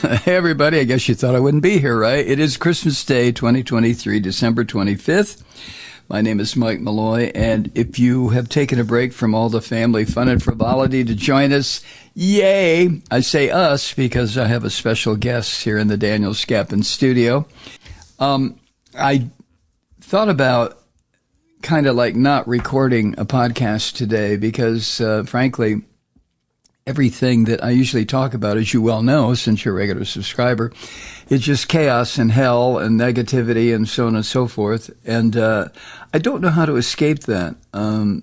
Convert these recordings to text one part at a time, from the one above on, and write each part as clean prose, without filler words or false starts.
Hey, everybody. I guess you thought I wouldn't be here, right? It is Christmas Day, 2023, December 25th. My name is Mike Malloy, and if you have taken a break from all the family fun and frivolity to join us, yay! I say us because I have a special guest here in the Daniel Scapin studio. I thought about kind of like not recording a podcast today because, frankly, everything that I usually talk about, as you well know, since you're a regular subscriber, is just chaos and hell and negativity and so on and so forth. And I don't know how to escape that. In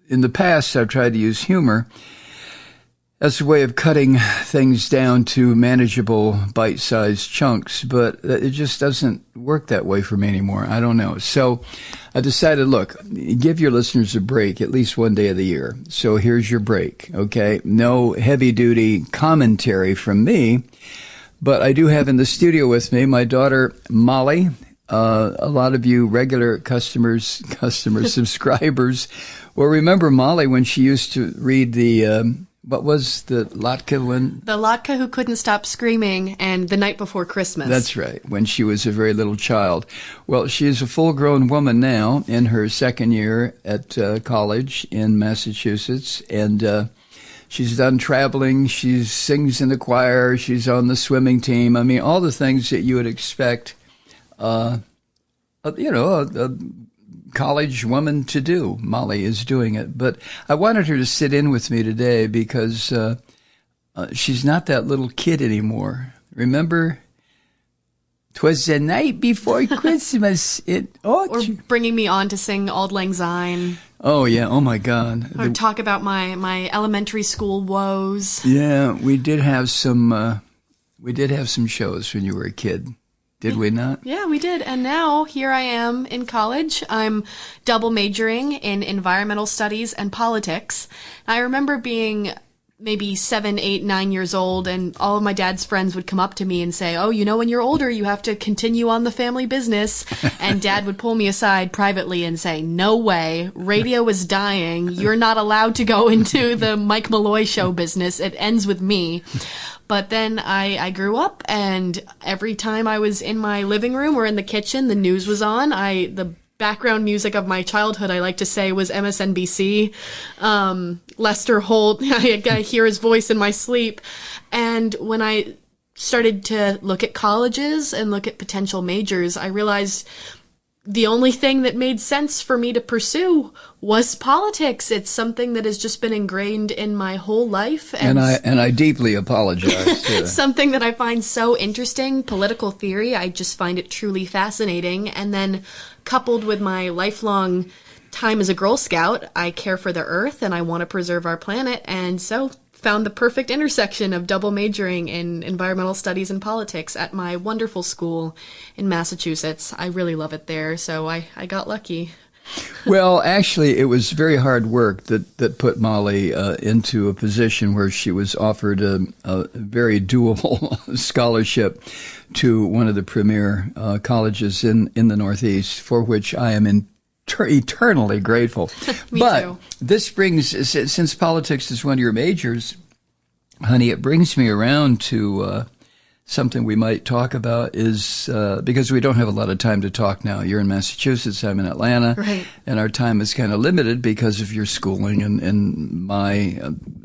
the past, I've tried to use humor as a way of cutting things down to manageable bite-sized chunks, but it just doesn't work that way for me anymore. I don't know. So I decided, look, give your listeners a break at least one day of the year. So here's your break, okay? No heavy-duty commentary from me, but I do have in the studio with me my daughter, Molly. A lot of you regular customers, subscribers will remember Molly when she used to read the... what was the Latka one? The Latka Who Couldn't Stop Screaming and The Night Before Christmas. That's right, when she was a very little child. Well, she is a full-grown woman now in her second year at college in Massachusetts, and she's done traveling. She sings in the choir. She's on the swimming team. I mean, all the things that you would expect, a college woman to do. Molly is doing it. But I wanted her to sit in with me today because she's not that little kid anymore. Remember? 'Twas the night before Christmas. Or bringing me on to sing Auld Lang Syne. Oh, yeah. Oh, my God. Or talk about my elementary school woes. Yeah, we did have some shows when you were a kid. Did we not? Yeah, we did. And now here I am in college. I'm double majoring in environmental studies and politics. I remember being maybe 7, 8, 9 years old, and all of my dad's friends would come up to me and say, oh, when you're older, you have to continue on the family business. And Dad would pull me aside privately and say, no way, radio is dying. You're not allowed to go into the Mike Malloy show business. It ends with me. But then I grew up, and every time I was in my living room or in the kitchen, the news was on. The background music of my childhood, I like to say, was MSNBC. Lester Holt, I hear his voice in my sleep. And when I started to look at colleges and look at potential majors, I realized the only thing that made sense for me to pursue was politics. It's something that has just been ingrained in my whole life. And I deeply apologize. Something that I find so interesting, political theory. I just find it truly fascinating. And then coupled with my lifelong time as a Girl Scout, I care for the earth and I want to preserve our planet. And so found the perfect intersection of double majoring in environmental studies and politics at my wonderful school in Massachusetts. I really love it there, so I got lucky. Well, actually, it was very hard work that put Molly into a position where she was offered a very doable scholarship to one of the premier colleges in the Northeast, for which I am eternally grateful. Me but too. This brings, since politics is one of your majors, honey, it brings me around to something we might talk about is, because we don't have a lot of time to talk now. You're in Massachusetts, I'm in Atlanta, right, and our time is kind of limited because of your schooling and my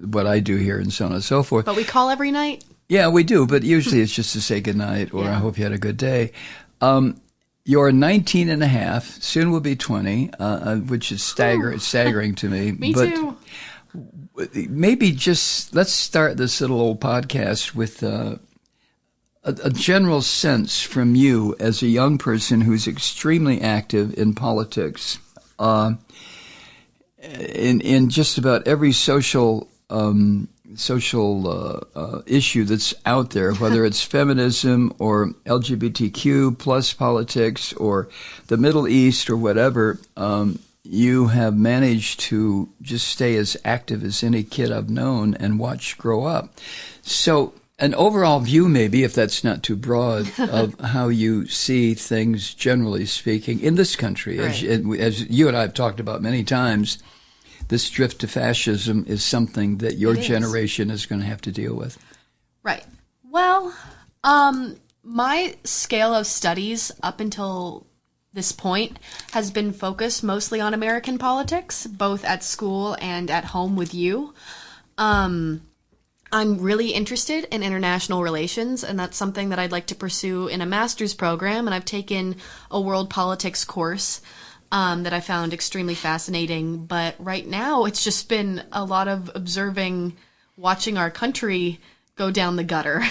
what I do here and so on and so forth. But we call every night? Yeah, we do, but usually it's just to say goodnight or I hope you had a good day. You're 19 and a half, soon will be 20, which is staggering to me. Me too. Maybe just let's start this little old podcast with a general sense from you as a young person who's extremely active in politics, in just about every social issue that's out there, whether it's feminism or LGBTQ plus politics or the Middle East or whatever, you have managed to just stay as active as any kid I've known and watch grow up. So an overall view, maybe, if that's not too broad, of how you see things, generally speaking, in this country. Right. As you and I have talked about many times, this drift to fascism is something that your generation is going to have to deal with. Right. Well, my scale of studies up until this point has been focused mostly on American politics, both at school and at home with you. I'm really interested in international relations, and that's something that I'd like to pursue in a master's program, and I've taken a world politics course that I found extremely fascinating. But right now, it's just been a lot of watching our country go down the gutter.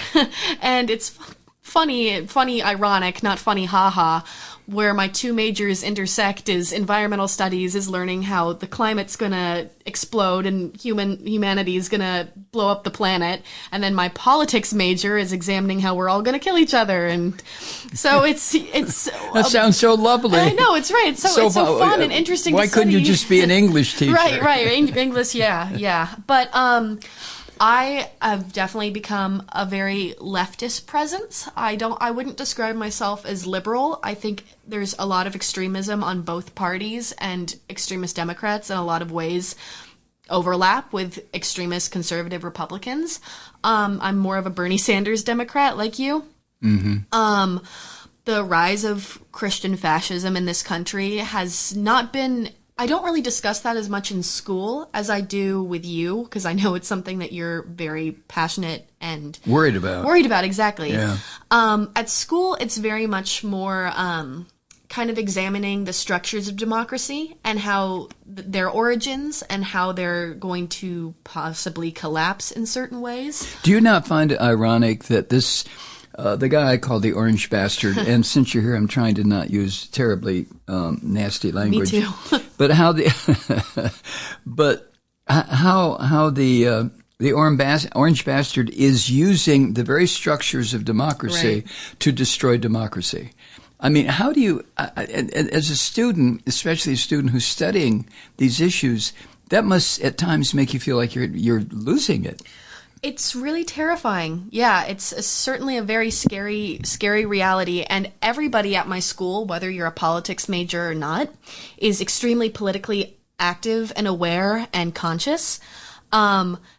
And it's funny, ironic, not funny, haha, where my two majors intersect is environmental studies is learning how the climate's gonna explode and humanity is gonna blow up the planet, and then my politics major is examining how we're all gonna kill each other, and so it's that sounds so lovely. I know, it's right. It's so fun and interesting. Why couldn't you just be an English teacher? Right. English, yeah. But I have definitely become a very leftist presence. I wouldn't describe myself as liberal. I think there's a lot of extremism on both parties, and extremist Democrats in a lot of ways overlap with extremist conservative Republicans. I'm more of a Bernie Sanders Democrat like you. Mm-hmm. The rise of Christian fascism in this country has not been... I don't really discuss that as much in school as I do with you, because I know it's something that you're very passionate and worried about. Exactly. Yeah. At school, it's very much more kind of examining the structures of democracy and how their origins and how they're going to possibly collapse in certain ways. Do you not find it ironic that this... the guy I call the orange bastard, and since you're here, I'm trying to not use terribly nasty language. Me too. But how the orange bastard is using the very structures of democracy to destroy democracy. I mean, how do you, as a student, especially a student who's studying these issues, that must at times make you feel like you're losing it. It's really terrifying. Yeah, it's certainly a very scary reality. And everybody at my school, whether you're a politics major or not, is extremely politically active and aware and conscious.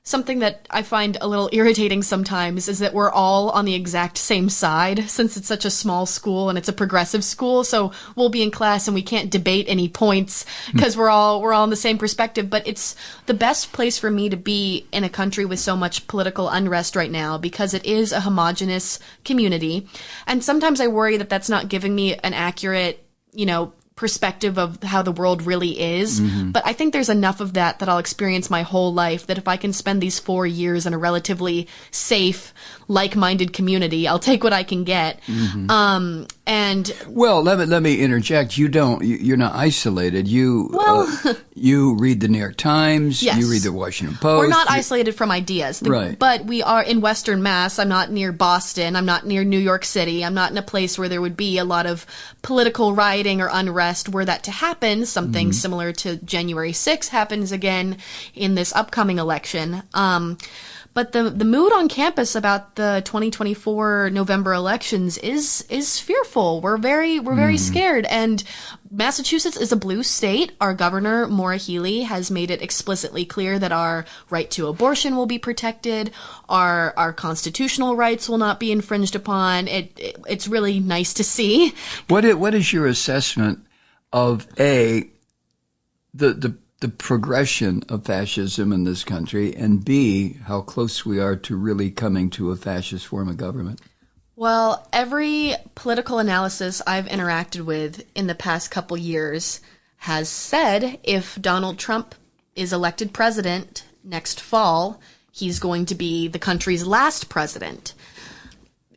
Something that I find a little irritating sometimes is that we're all on the exact same side, since it's such a small school and it's a progressive school. So we'll be in class and we can't debate any points because we're all in the same perspective. But it's the best place for me to be in a country with so much political unrest right now, because it is a homogenous community. And sometimes I worry that that's not giving me an accurate, perspective of how the world really is. Mm-hmm. But I think there's enough of that I'll experience my whole life, that if I can spend these 4 years in a relatively safe, like-minded community, I'll take what I can get. Mm-hmm. Well, let me interject. You're not isolated. You read the New York Times. Yes. You read the Washington Post. We're not isolated from ideas. Right. But we are in Western Mass. I'm not near Boston. I'm not near New York City. I'm not in a place where there would be a lot of political rioting or unrest. Were that to happen, something similar to January 6th happens again in this upcoming election. But the mood on campus about the 2024 November elections is fearful. We're very scared. And Massachusetts is a blue state. Our governor, Maura Healey, has made it explicitly clear that our right to abortion will be protected. Our constitutional rights will not be infringed upon. It's really nice to see. What is your assessment of the progression of fascism in this country, and B, how close we are to really coming to a fascist form of government? Well, every political analysis I've interacted with in the past couple years has said if Donald Trump is elected president next fall, he's going to be the country's last president,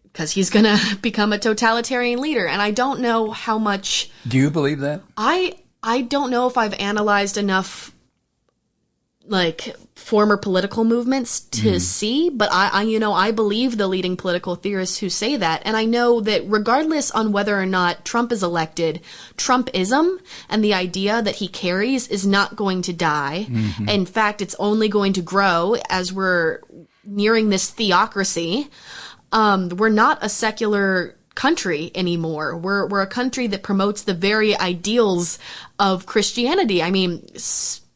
because he's going to become a totalitarian leader. And I don't know how much... Do you believe that? I don't know if I've analyzed enough, former political movements to see, but I believe the leading political theorists who say that. And I know that regardless on whether or not Trump is elected, Trumpism and the idea that he carries is not going to die. Mm-hmm. In fact, it's only going to grow as we're nearing this theocracy. We're not a secular country anymore. We're a country that promotes the very ideals of Christianity. I mean,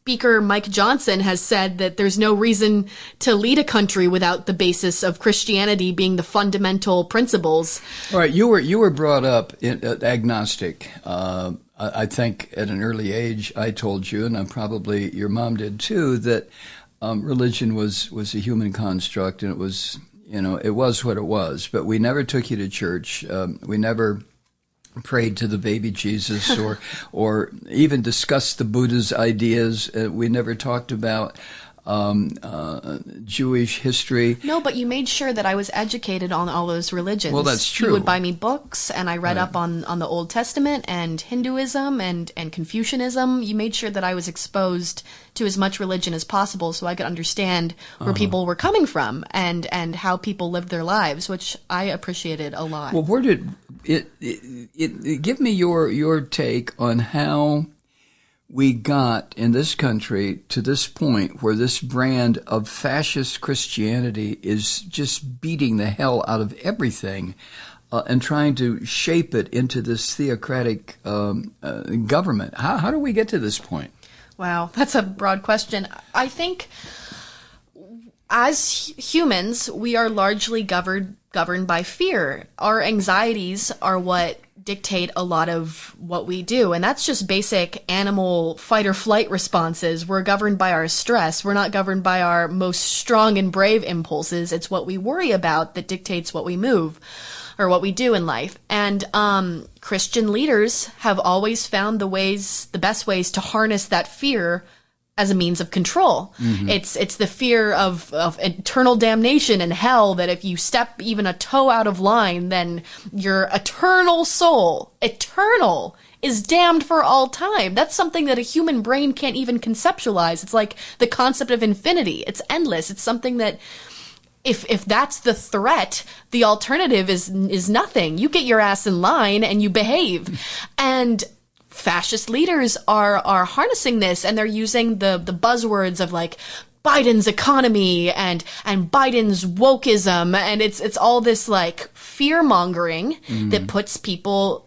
Speaker Mike Johnson has said that there's no reason to lead a country without the basis of Christianity being the fundamental principles. All right, you were brought up agnostic. I think at an early age, I told you, and probably your mom did too, that religion was a human construct, and it was what it was. But we never took you to church. We never prayed to the baby Jesus or even discussed the Buddha's ideas. We never talked about Jewish history. No, but you made sure that I was educated on all those religions. Well, that's true. You would buy me books, and I read up on the Old Testament and Hinduism and Confucianism. You made sure that I was exposed to as much religion as possible so I could understand where people were coming from and how people lived their lives, which I appreciated a lot. Well, where did it give me your take on how we got in this country to this point where this brand of fascist Christianity is just beating the hell out of everything and trying to shape it into this theocratic government. How do we get to this point? Wow, that's a broad question. I think as humans, we are largely governed by fear. Our anxieties are what dictate a lot of what we do, and that's just basic animal fight or flight responses. We're governed by our stress. We're not governed by our most strong and brave impulses. It's what we worry about that dictates what we move or what we do in life. And Christian leaders have always found the best ways to harness that fear as a means of control. Mm-hmm. It's the fear of eternal damnation and hell, that if you step even a toe out of line, then your eternal soul, eternal, is damned for all time. That's something that a human brain can't even conceptualize. It's like the concept of infinity. It's endless. It's something that if that's the threat, the alternative is nothing. You get your ass in line and you behave. And fascist leaders are harnessing this, and they're using the buzzwords of like Biden's economy and Biden's wokeism, and it's all this like fear mongering that puts people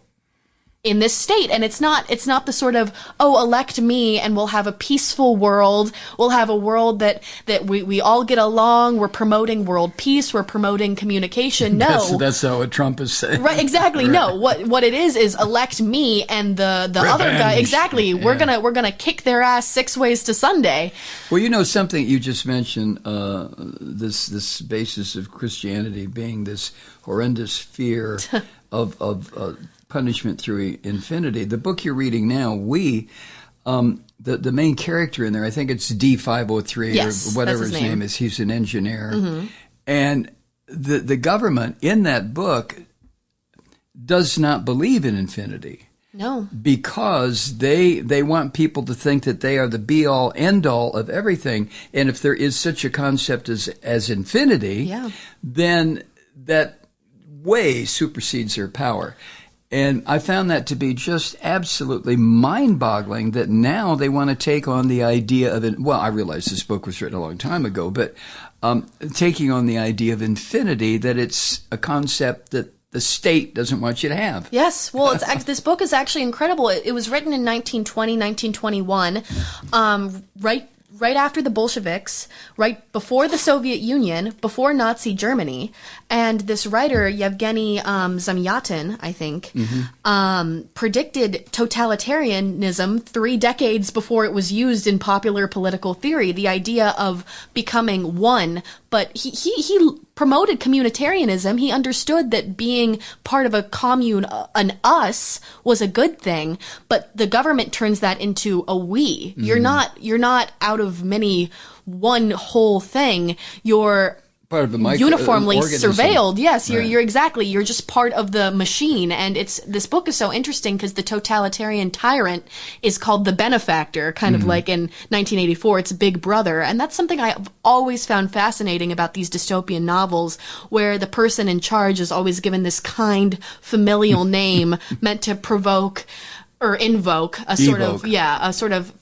in this state. And it's not the sort of, oh, elect me and we'll have a peaceful world. We'll have a world that we all get along. We're promoting world peace. We're promoting communication. No. That's not what Trump is saying. Right, exactly. Right. No, what it is elect me and the other guy. Exactly. Yeah. We're gonna kick their ass 6 ways to Sunday. Well, something you just mentioned, this basis of Christianity being this horrendous fear of punishment through infinity. The book you're reading now, the main character in there, I think it's D503 or whatever his name is. He's an engineer. Mm-hmm. And the government in that book does not believe in infinity. No. Because they want people to think that they are the be-all, end-all of everything. And if there is such a concept as infinity, then that way supersedes their power. And I found that to be just absolutely mind-boggling that now they want to take on the idea of it. Well, I realize this book was written a long time ago, but taking on the idea of infinity, that it's a concept that the state doesn't want you to have. Yes. Well, this book is actually incredible. It was written in 1920, 1921, right after the Bolsheviks, right before the Soviet Union, before Nazi Germany. And this writer, Yevgeny Zamyatin, I think, predicted totalitarianism 3 decades before it was used in popular political theory, the idea of becoming one. But he promoted communitarianism. He understood that being part of a commune, an us, was a good thing, but the government turns that into a we. Mm-hmm. You're not out of many one whole thing. You're part of the uniformly surveilled. Yes, right. You're just part of the machine. And this book is so interesting because the totalitarian tyrant is called the benefactor, kind of like in 1984, it's Big Brother. And that's something I've always found fascinating about these dystopian novels, where the person in charge is always given this kind, familial name meant to provoke or invoke a sort of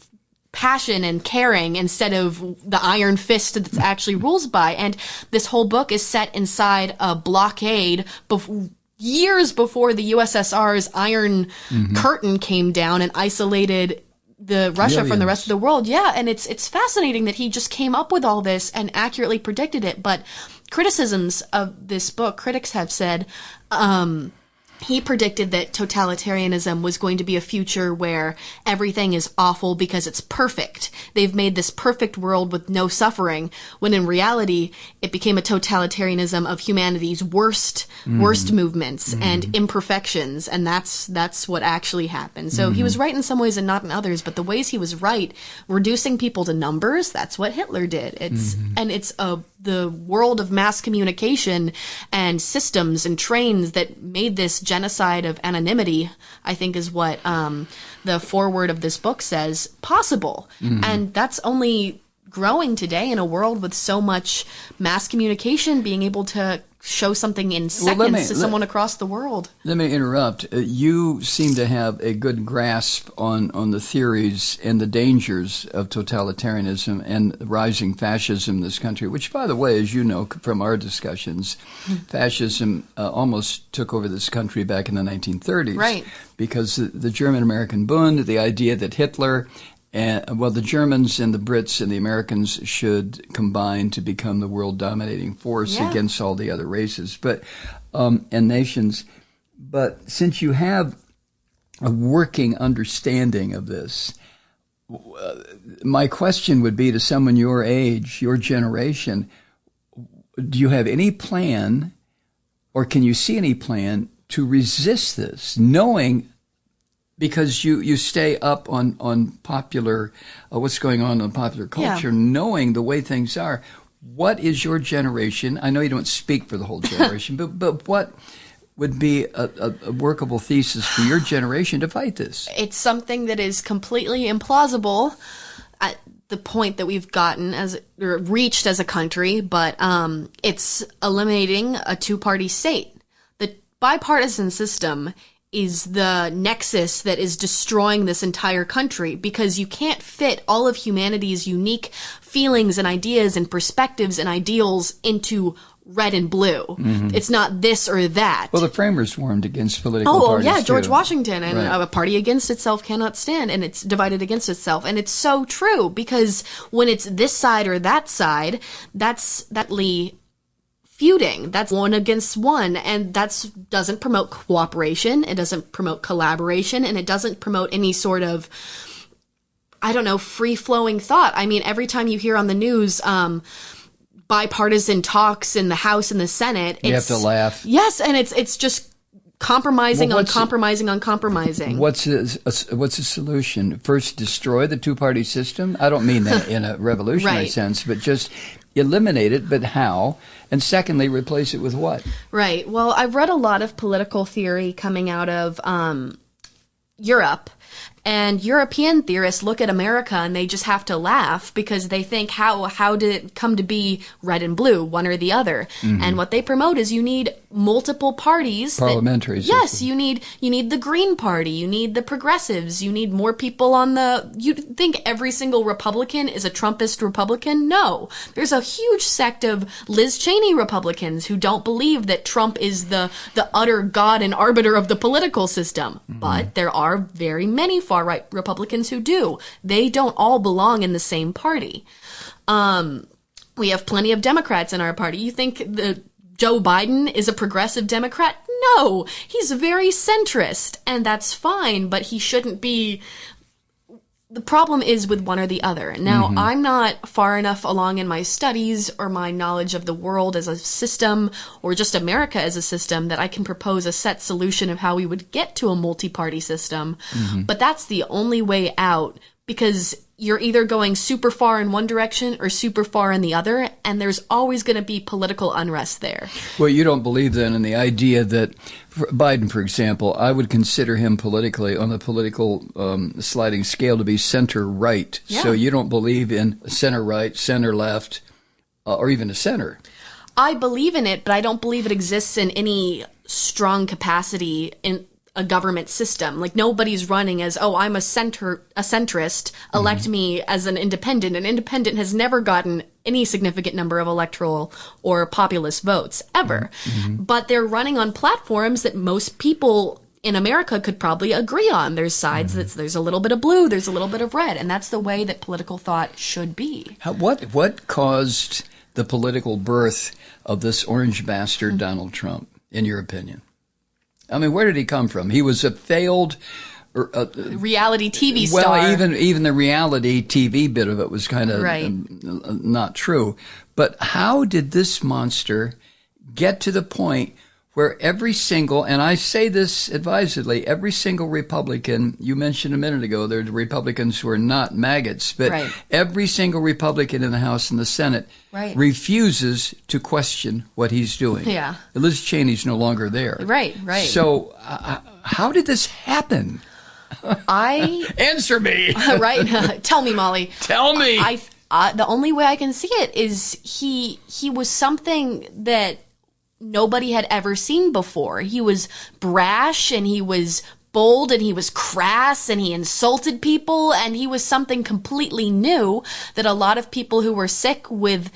passion and caring instead of the iron fist that's actually rules by. And this whole book is set inside a blockade years before the USSR's Iron Curtain came down and isolated the Russia from the rest of the world. Yeah, and it's fascinating that he just came up with all this and accurately predicted it. But criticisms of this book, critics have said, he predicted that totalitarianism was going to be a future where everything is awful because it's perfect. They've made this perfect world with no suffering, when in reality, it became a totalitarianism of humanity's worst movements and imperfections, and that's what actually happened. So he was right in some ways and not in others, but the ways he was right, reducing people to numbers, that's what Hitler did. It's the world of mass communication and systems and trains that made this genocide of anonymity, I think, is what the foreword of this book says, possible. And that's only growing today in a world with so much mass communication, being able to show something in seconds to someone across the world. Let me interrupt. You seem to have a good grasp on the theories and the dangers of totalitarianism and rising fascism in this country, which, by the way, as you know from our discussions, fascism almost took over this country back in the 1930s. Right. Because the German-American Bund, the idea that Hitler the Germans and the Brits and the Americans should combine to become the world dominating force against all the other races, and nations. But since you have a working understanding of this, my question would be to someone your age, your generation, do you have any plan, or can you see any plan to resist this, knowing, because you stay up on popular, what's going on in popular culture, knowing the way things are. What is your generation? I know you don't speak for the whole generation, but what would be a workable thesis for your generation to fight this? It's something that is completely implausible at the point that we've gotten or reached as a country, but it's eliminating a two-party state. The bipartisan system is the nexus that is destroying this entire country, because you can't fit all of humanity's unique feelings and ideas and perspectives and ideals into red and blue. It's not this or that. Well, the framers warned against political parties. Oh, yeah, George too. Washington. And a party against itself cannot stand, and it's divided against itself. And it's so true, because when it's this side or that side, that's feuding. That's one against one, and that doesn't promote cooperation, it doesn't promote collaboration, and it doesn't promote any sort of, free-flowing thought. I mean, every time you hear on the news bipartisan talks in the House and the Senate, you have to laugh. Yes, and it's just compromising on compromising on compromising. What's the solution? First, destroy the two-party system? I don't mean that in a revolutionary sense, but just eliminate it, but how? And secondly, replace it with what? Right. Well, I've read a lot of political theory coming out of Europe, and European theorists look at America and they just have to laugh, because they think, how did it come to be red and blue, one or the other? And what they promote is you need multiple parties. Parliamentary system. Yes, you need the Green Party, you need the progressives, you need more people you think every single Republican is a Trumpist Republican? No. There's a huge sect of Liz Cheney Republicans who don't believe that Trump is the utter god and arbiter of the political system. But there are very many far-right Republicans who do. They don't all belong in the same party. We have plenty of Democrats in our party. You think Joe Biden is a progressive Democrat? No, he's very centrist, and that's fine, but he shouldn't be. The problem is with one or the other. Now, I'm not far enough along in my studies or my knowledge of the world as a system, or just America as a system, that I can propose a set solution of how we would get to a multi-party system. But that's the only way out, because you're either going super far in one direction or super far in the other, and there's always going to be political unrest there. Well, you don't believe then in the idea that Biden, for example, I would consider him politically, on the political sliding scale, to be center-right. Yeah. So you don't believe in center-right, center-left, or even a center. I believe in it, but I don't believe it exists in any strong capacity in a government system. Like, nobody's running as, I'm a centrist, elect me as an independent. An independent has never gotten any significant number of electoral or populist votes, ever. But they're running on platforms that most people in America could probably agree on. There's sides there's a little bit of blue, there's a little bit of red, and that's the way that political thought should be. What caused the political birth of this orange bastard, Donald Trump, in your opinion? I mean, where did he come from? He was a failed reality TV star. Well, even the reality TV bit of it was kind of not true. But how did this monster get to the point where every single, and I say this advisedly, every single Republican, you mentioned a minute ago, there are Republicans who are not maggots, but every single Republican in the House and the Senate refuses to question what he's doing. Yeah. Liz Cheney's no longer there. Right. So how did this happen? Answer me. Right. Tell me, Molly. Tell me. The only way I can see it is he was something that nobody had ever seen before. He was brash and he was bold and he was crass and he insulted people, and he was something completely new that a lot of people who were sick with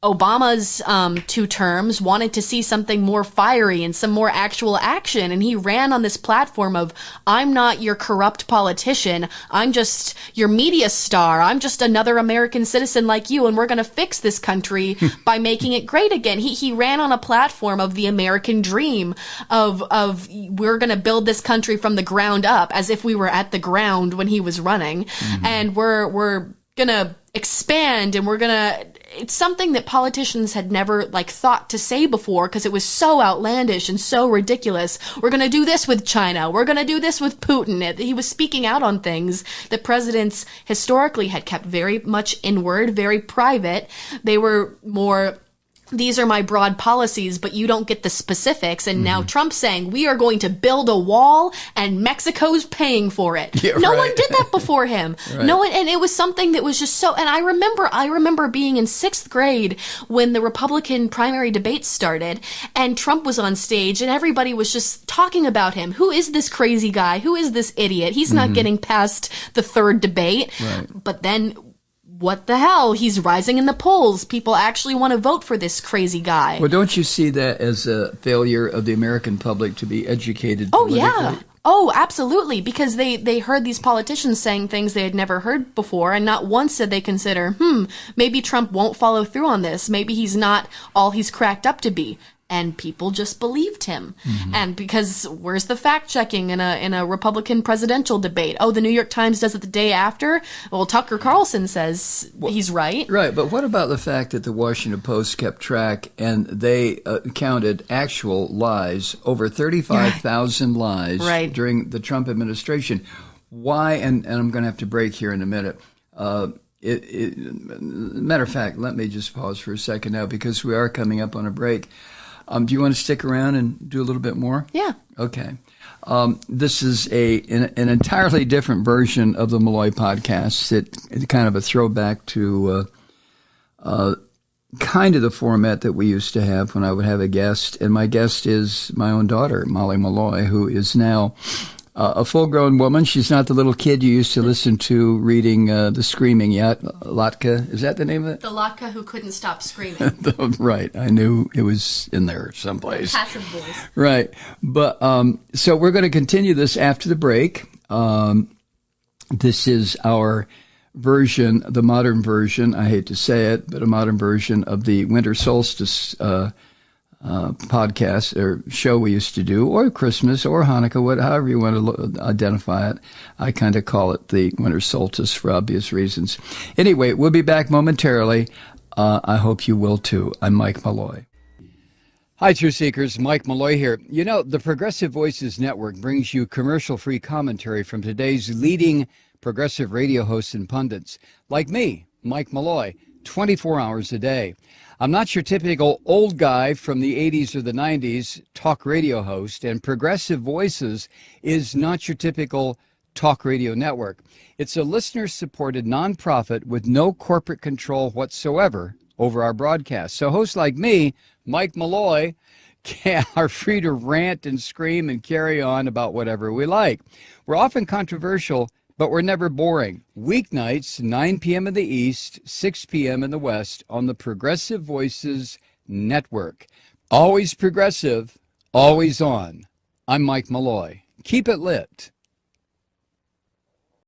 Obama's 2 terms wanted to see something more fiery and some more actual action. And he ran on this platform of, I'm not your corrupt politician. I'm just your media star. I'm just another American citizen like you. And we're going to fix this country by making it great again. He ran on a platform of the American dream of we're going to build this country from the ground up, as if we were at the ground when he was running. And we're going to expand, and we're going to, it's something that politicians had never thought to say before, because it was so outlandish and so ridiculous. We're going to do this with China. We're going to do this with Putin. He was speaking out on things that presidents historically had kept very much inward, very private. They were more, these are my broad policies, but you don't get the specifics. And now Trump's saying, we are going to build a wall and Mexico's paying for it. Yeah, no one did that before him. No one, and it was something that was just so, and I remember being in 6th grade when the Republican primary debates started, and Trump was on stage and everybody was just talking about him. Who is this crazy guy? Who is this idiot? He's not getting past the 3rd debate. But then, what the hell? He's rising in the polls. People actually want to vote for this crazy guy. Well, don't you see that as a failure of the American public to be educated politically? Oh, yeah. Oh, absolutely. Because they heard these politicians saying things they had never heard before, and not once did they consider, maybe Trump won't follow through on this. Maybe he's not all he's cracked up to be. And people just believed him. And because where's the fact checking in a Republican presidential debate? Oh, the New York Times does it the day after? Well, Tucker Carlson says he's right. Right, but what about the fact that the Washington Post kept track and they counted actual lies, over 35,000 lies during the Trump administration? Why, and I'm going to have to break here in a minute. Matter of fact, let me just pause for a second now, because we are coming up on a break. Do you want to stick around and do a little bit more? Yeah. Okay. This is an entirely different version of the Malloy podcast. It's kind of a throwback to kind of the format that we used to have when I would have a guest. And my guest is my own daughter, Molly Malloy, who is now a full-grown woman. She's not the little kid you used to listen to reading The Screaming Yet. Latka, is that the name of it? The Latka who couldn't stop screaming. Right. I knew it was in there someplace. Passive voice. Right. But so we're going to continue this after the break. This is our version, the modern version, I hate to say it, but a modern version of the winter solstice podcast or show we used to do, or Christmas or Hanukkah, however you want to identify it. I kind of call it the winter solstice for obvious reasons. Anyway, we'll be back momentarily. I hope you will too. I'm Mike Malloy. Hi, Truth Seekers. Mike Malloy here. You know, the Progressive Voices Network brings you commercial-free commentary from today's leading progressive radio hosts and pundits, like me, Mike Malloy, 24 hours a day. I'm not your typical old guy from the 80s or the 90s talk radio host, and Progressive Voices is not your typical talk radio network. It's a listener-supported nonprofit with no corporate control whatsoever over our broadcast. So hosts like me, Mike Malloy, are free to rant and scream and carry on about whatever we like. We're often controversial, but we're never boring. Weeknights, 9 p.m. in the East, 6 p.m. in the West on the Progressive Voices Network. Always progressive, always on. I'm Mike Malloy. Keep it lit.